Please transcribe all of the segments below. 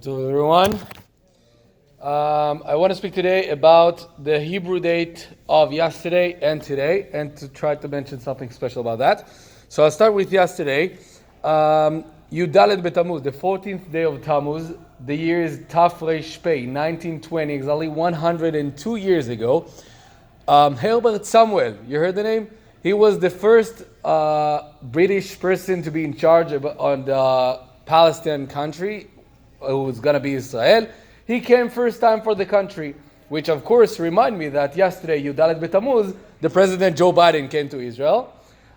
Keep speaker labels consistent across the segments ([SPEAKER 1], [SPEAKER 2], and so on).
[SPEAKER 1] Hello everyone. I want to speak today about the Hebrew date of yesterday and today, and to try to mention something special about that. So I'll start with yesterday. Yud Tamuz, the 14th day of Tammuz. The year is Tafresh Pei, 1920, exactly 102 years ago. Herbert Samuel, you heard the name? He was the first British person to be in charge on the Palestinian country. It was going to be Israel. He came first time for the country, which of course remind me that yesterday, Yud Tamuz, the President Joe Biden came to Israel.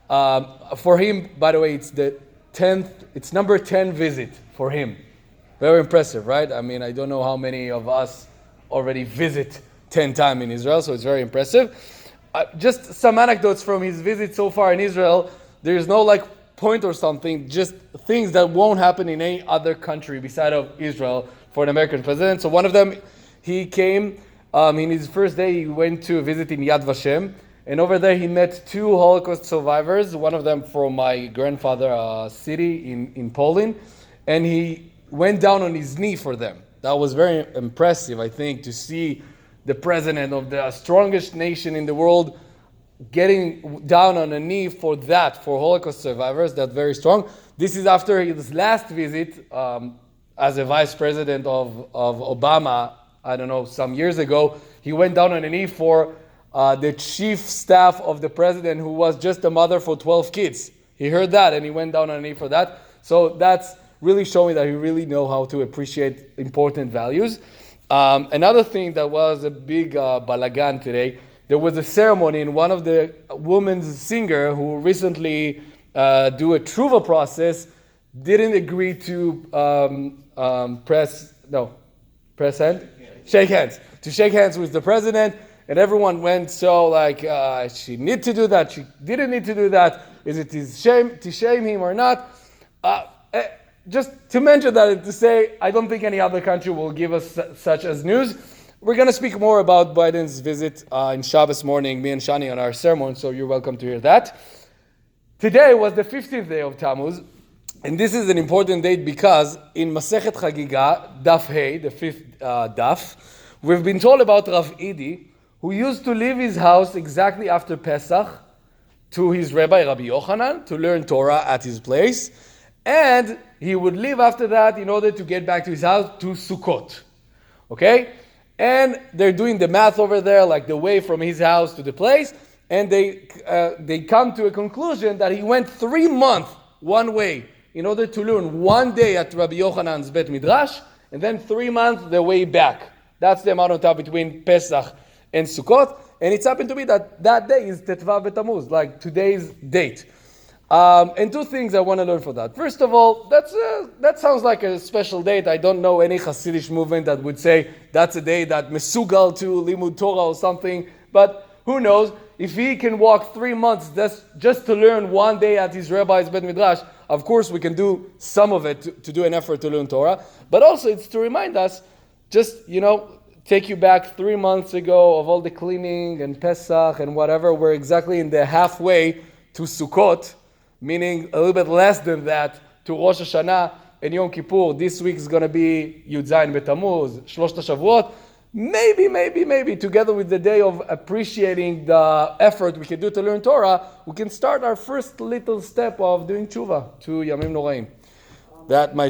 [SPEAKER 1] For him, by the way, it's number 10 visit for him. Very impressive, right? I mean, I don't know how many of us already visit 10 times in Israel, so it's very impressive. Just some anecdotes from his visit so far in Israel. There's no point or something, just things that won't happen in any other country beside of Israel for an American president. So one of them, he came in his first day, he went to visit in Yad Vashem, and over there he met two Holocaust survivors, one of them from my grandfather's city in Poland, and he went down on his knee for them. That was very impressive, I think, to see the president of the strongest nation in the world getting down on a knee for Holocaust survivors. That's very strong. This is after his last visit as a vice president of Obama, I don't know, some years ago. He went down on a knee for the chief staff of the president, who was just a mother for 12 kids. He heard that and he went down on a knee for that. So that's really showing that he really knows how to appreciate important values. Another thing that was a big balagan today, there was a ceremony, and one of the women's singer who recently do a tshuva process didn't agree to shake hands with the president, and everyone went she need to do that, she didn't need to do that, is it his shame to shame him or not? Just to mention that, to say, I don't think any other country will give us such as news. We're going to speak more about Biden's visit in Shabbos morning, me and Shani, on our sermon, so you're welcome to hear that. Today was the 15th day of Tammuz, and this is an important date because in Masechet Chagiga, Daf Hey, the fifth Daf, we've been told about Rav Idi, who used to leave his house exactly after Pesach to his Rabbi Yochanan to learn Torah at his place, and he would leave after that in order to get back to his house to Sukkot. Okay? And they're doing the math over there, like the way from his house to the place, and they come to a conclusion that he went 3 months one way in order to learn 1 day at Rabbi Yochanan's Bet Midrash, and then 3 months the way back. That's the amount of time between Pesach and Sukkot, and it's happened to be that day is Tetvav Tamuz, like today's date. And two things I want to learn for that. First of all, that sounds like a special date. I don't know any Hasidic movement that would say that's a day that mesugal to limud Torah or something. But who knows? If he can walk 3 months just to learn 1 day at his rabbi's Bet Midrash, of course we can do some of it to do an effort to learn Torah. But also it's to remind us, just, take you back 3 months ago of all the cleaning and Pesach and whatever. We're exactly in the halfway to Sukkot, meaning a little bit less than that to Rosh Hashanah and Yom Kippur. This week is going to be Yud Zayin Betamuz, Shlosh Shavuot. Maybe, together with the day of appreciating the effort we can do to learn Torah, we can start our first little step of doing tshuva to Yamim Noraim. That might